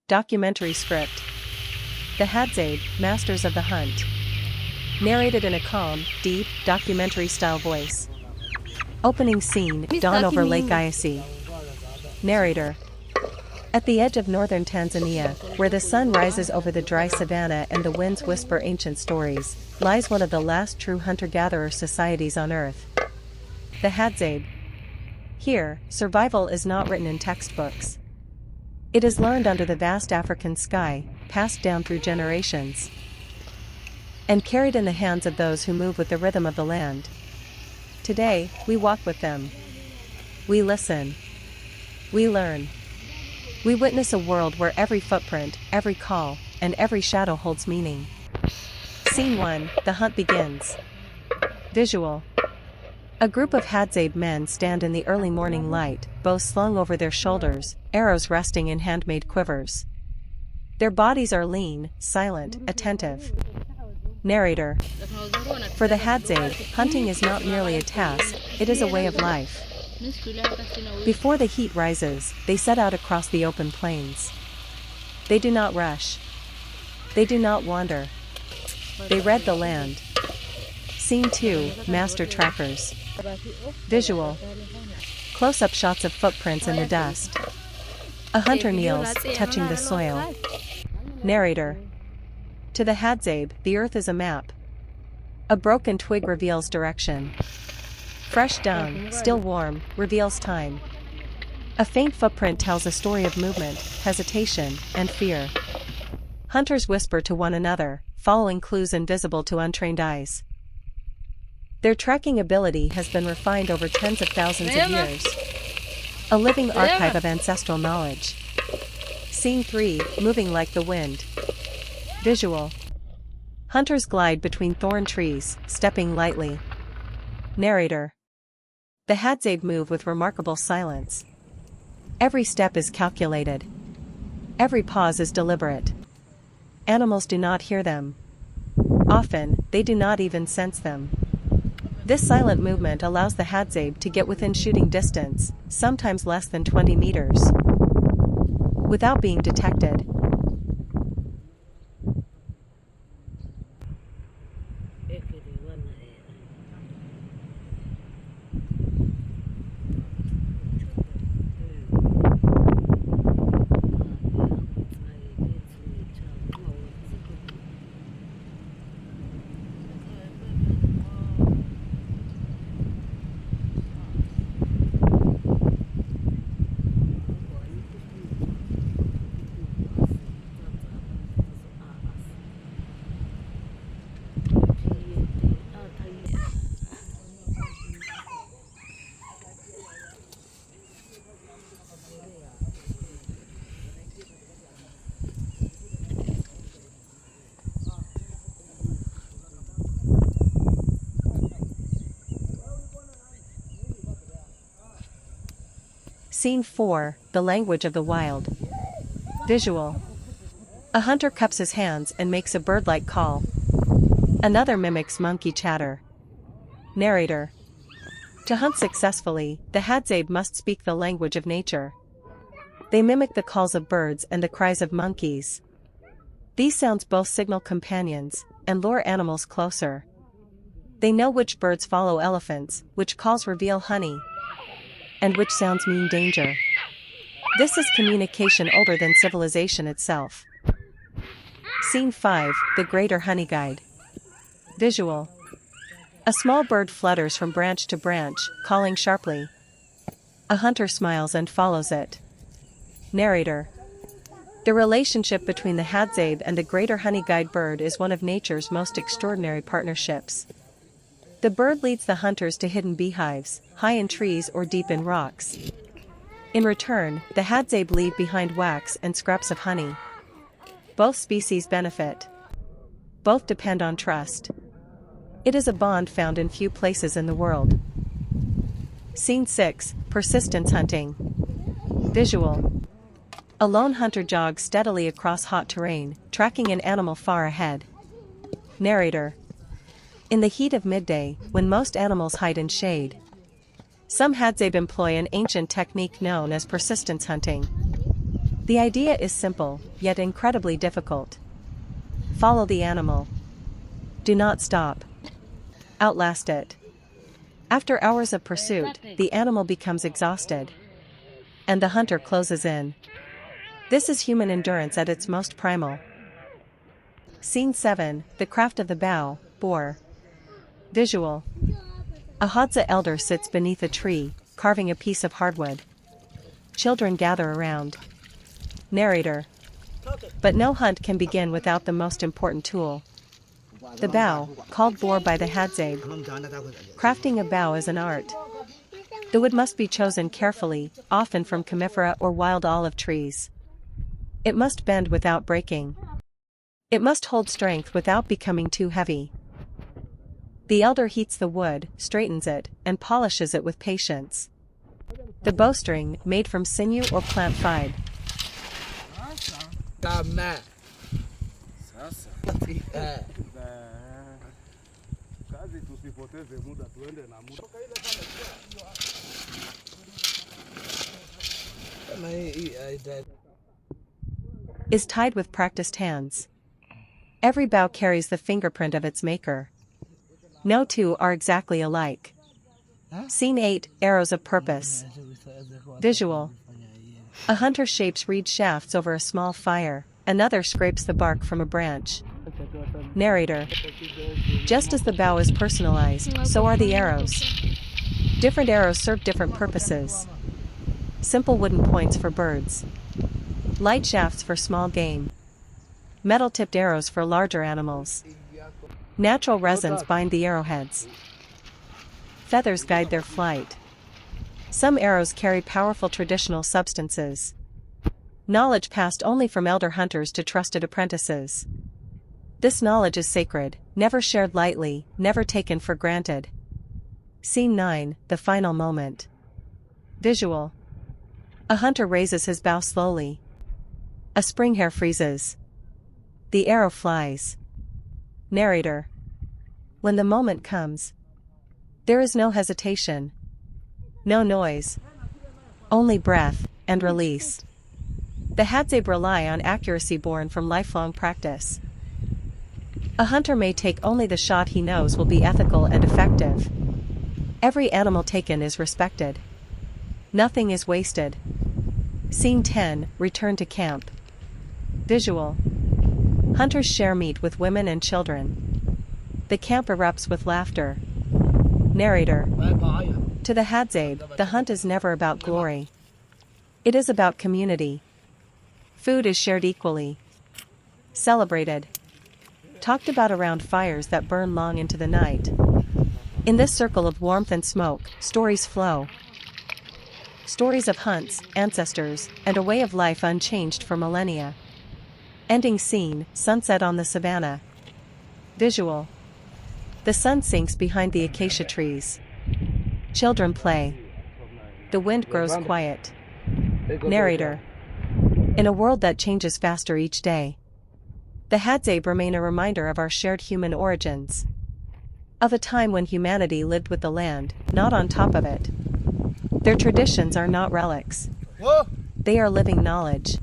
Documentary script. The Hadzabe, Masters of the Hunt. Narrated in a calm, deep, documentary-style voice. Opening scene, dawn over Lake Eyasi. Narrator. At the edge of northern Tanzania, where the sun rises over the dry savanna and the winds whisper ancient stories, lies one of the last true hunter-gatherer societies on Earth. The Hadzabe. Here, survival is not written in textbooks. It is learned under the vast African sky, passed down through generations, and carried in the hands of those who move with the rhythm of the land. Today, we walk with them. We listen. We learn. We witness a world where every footprint, every call, and every shadow holds meaning. Scene 1, the hunt begins. Visual. A group of Hadzabe men stand in the early morning light, bows slung over their shoulders, arrows resting in handmade quivers. Their bodies are lean, silent, attentive. Narrator. For the Hadzabe, hunting is not merely a task, it is a way of life. Before the heat rises, they set out across the open plains. They do not rush. They do not wander. They read the land. Scene 2, Master Trackers. Visual. Close-up shots of footprints in the dust. A hunter kneels, touching the soil. Narrator. To the Hadzabe, the earth is a map. A broken twig reveals direction. Fresh dung, still warm, reveals time. A faint footprint tells a story of movement, hesitation, and fear. Hunters whisper to one another, following clues invisible to untrained eyes. Their tracking ability has been refined over tens of thousands of years. A living archive of ancestral knowledge. Scene 3, moving like the wind. Visual. Hunters glide between thorn trees, stepping lightly. Narrator. The Hadzabe move with remarkable silence. Every step is calculated. Every pause is deliberate. Animals do not hear them. Often, they do not even sense them. This silent movement allows the Hadzabe to get within shooting distance, sometimes less than 20 meters, without being detected. Scene 4, the language of the wild. Visual. A hunter cups his hands and makes a bird-like call. Another mimics monkey chatter. Narrator. To hunt successfully, the Hadzabe must speak the language of nature. They mimic the calls of birds and the cries of monkeys. These sounds both signal companions and lure animals closer. They know which birds follow elephants, which calls reveal honey, and which sounds mean danger. This is communication older than civilization itself. Scene 5, the Greater Honey Guide. Visual. A small bird flutters from branch to branch, calling sharply. A hunter smiles and follows it. Narrator. The relationship between the Hadzabe and the Greater Honey Guide bird is one of nature's most extraordinary partnerships. The bird leads the hunters to hidden beehives, high in trees or deep in rocks. In return, the Hadzabe leave behind wax and scraps of honey. Both species benefit. Both depend on trust. It is a bond found in few places in the world. Scene 6, persistence hunting. Visual. A lone hunter jogs steadily across hot terrain, tracking an animal far ahead. Narrator. In the heat of midday, when most animals hide in shade, some Hadzabe employ an ancient technique known as persistence hunting. The idea is simple, yet incredibly difficult. Follow the animal. Do not stop. Outlast it. After hours of pursuit, the animal becomes exhausted, and the hunter closes in. This is human endurance at its most primal. Scene 7, The Craft of the Bow, Boar. Visual. A Hadza elder sits beneath a tree, carving a piece of hardwood. Children gather around. Narrator. But no hunt can begin without the most important tool. The bow, called boar by the Hadzabe. Crafting a bow is an art. The wood must be chosen carefully, often from conifera or wild olive trees. It must bend without breaking. It must hold strength without becoming too heavy. The elder heats the wood, straightens it, and polishes it with patience. The bowstring, made from sinew or plant fibre. Is tied with practiced hands. Every bow carries the fingerprint of its maker. No two are exactly alike. Scene 8, Arrows of Purpose. Visual. A hunter shapes reed shafts over a small fire, another scrapes the bark from a branch. Narrator. Just as the bow is personalized, so are the arrows. Different arrows serve different purposes. Simple wooden points for birds. Light shafts for small game. Metal-tipped arrows for larger animals. Natural resins bind the arrowheads. Feathers guide their flight. Some arrows carry powerful traditional substances. Knowledge passed only from elder hunters to trusted apprentices. This knowledge is sacred, never shared lightly, never taken for granted. Scene 9, The Final Moment. Visual. A hunter raises his bow slowly. A spring hair freezes. The arrow flies. Narrator. When the moment comes, there is no hesitation. No noise. Only breath, and release. The Hadzabe rely on accuracy born from lifelong practice. A hunter may take only the shot he knows will be ethical and effective. Every animal taken is respected. Nothing is wasted. Scene 10, Return to Camp. Visual. Hunters share meat with women and children. The camp erupts with laughter. Narrator. To the Hadzabe, the hunt is never about glory. It is about community. Food is shared equally. Celebrated. Talked about around fires that burn long into the night. In this circle of warmth and smoke, stories flow. Stories of hunts, ancestors, and a way of life unchanged for millennia. Ending scene, sunset on the savannah. Visual. The sun sinks behind the acacia trees. Children play. The wind grows quiet. Narrator. In a world that changes faster each day, the Hadzabe remain a reminder of our shared human origins. Of a time when humanity lived with the land, not on top of it. Their traditions are not relics. They are living knowledge.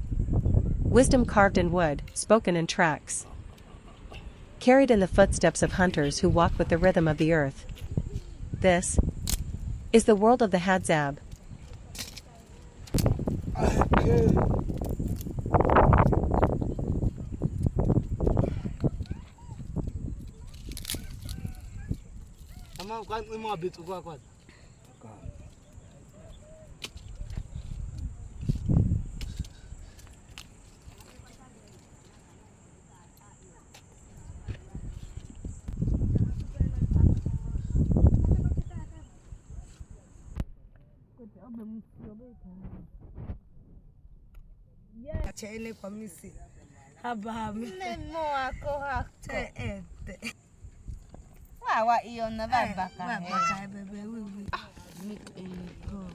Wisdom carved in wood, spoken in tracks. Carried in the footsteps of hunters who walk with the rhythm of the earth. This is the world of the Hadzabe. Chele kwa misi habami neno ako hakte ete wa iyo na baba bebe wiwi go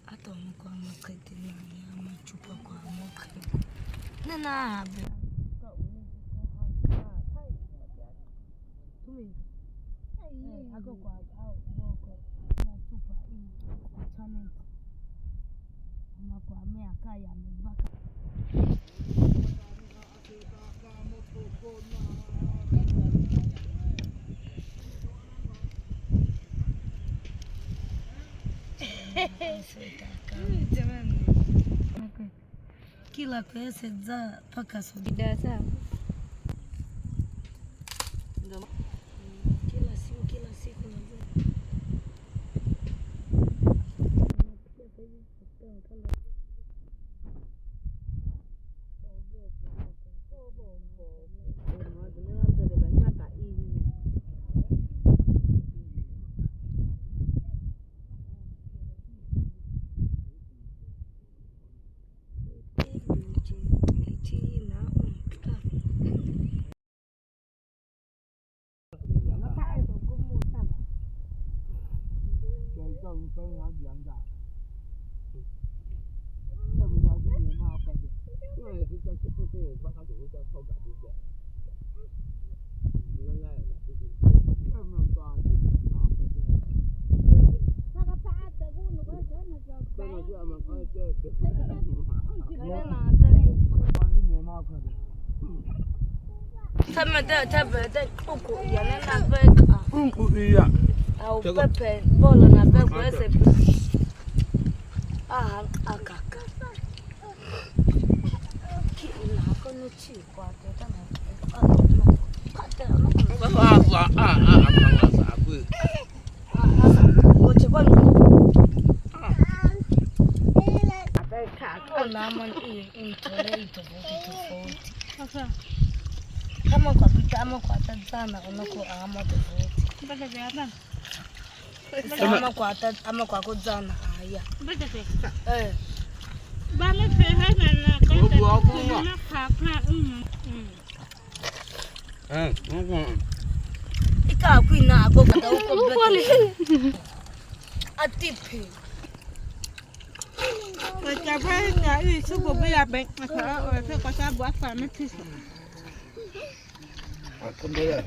ato mko mkete na machupa kwa mkete nena habe tumi ako kwa au mko machupa hii challenge kwa miaka ya mbaka. Jamani. Kila pesa za paka soda sawa. Kila siku Sama da tabe da uku yana na beka. Iya. Au pepe bola na beka ese. Akaka. Kila kono chi kwa teta na. Wote kwa naman intolei tofauti. Sasa kama kwa pita ama kwa tazana unako ama tofauti. Mbona vyama? Kama kwa ama kwa kuzana haya. Mbona pesa? Bana pesa na kwa papa. Ika kwina agoka uko bete. Atipi. Cà phê nhà đi số bộ bây giờ bệnh mà phải có sao bữa phải mới thích. Không biết.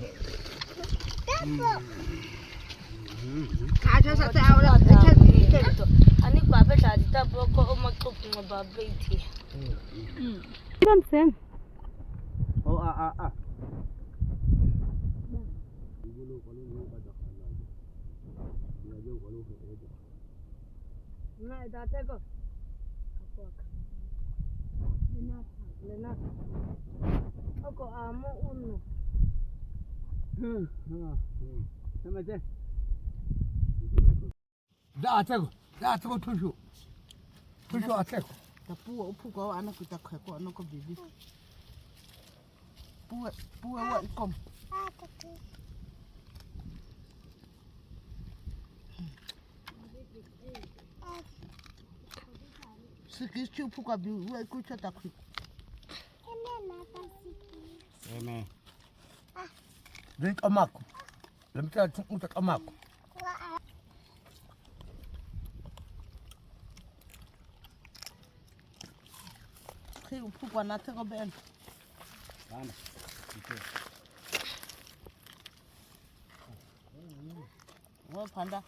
Cá cho sao tao đó. Anh ấy quả bây giờ thì ta bữa có ông mà cục mà bà bị thì. Con xem. Này ta thế cơ. Lena. Ako amo uno. Sama je. Da tego tushu. Tushu ateko. Ta pua upu ko ana ku ta ko ana ko bibi. Pua wa kom. Sikishu upu ko bi wa ku chota ku. Amen. Drink amako. Let me tell you to amako. Khi upu ko na te ko ben. Sana. Wo panda.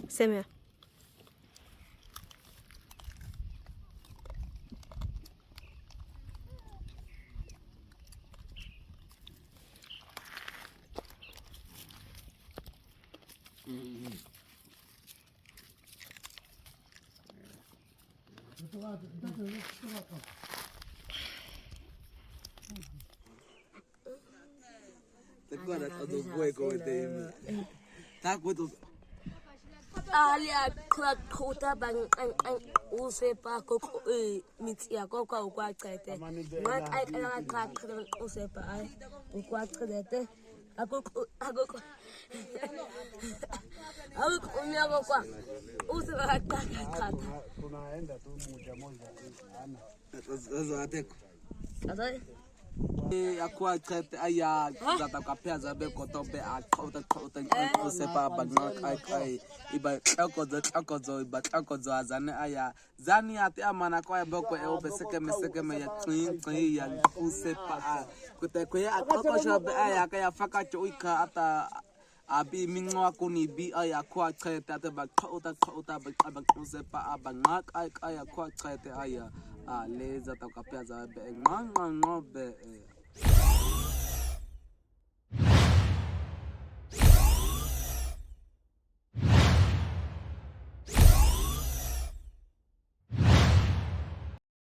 Semia. Agora eu dou boi com o tema. Tá com tu. Alia kota bang use pa ko mitia ko kwa tsete ngat ai kala use pa ai kwa tsete ako umya kwa use pa kata Tunaenda tu moja ana. Sasa ateko. Sasa Aqua cut aya that a capiaza be cotobe a cotton sepa bagna kai iba chakozo but chakozo azane aya zani ati amana kwa boko e obeseke meseke ya clean ya usepa kute kwa akosha be aya kaya faka choika ata abi minwa kuni bi aya kwa cut ata ba kota ba usepa abanga kai kwa cut aya leza ta capiaza be ngwa be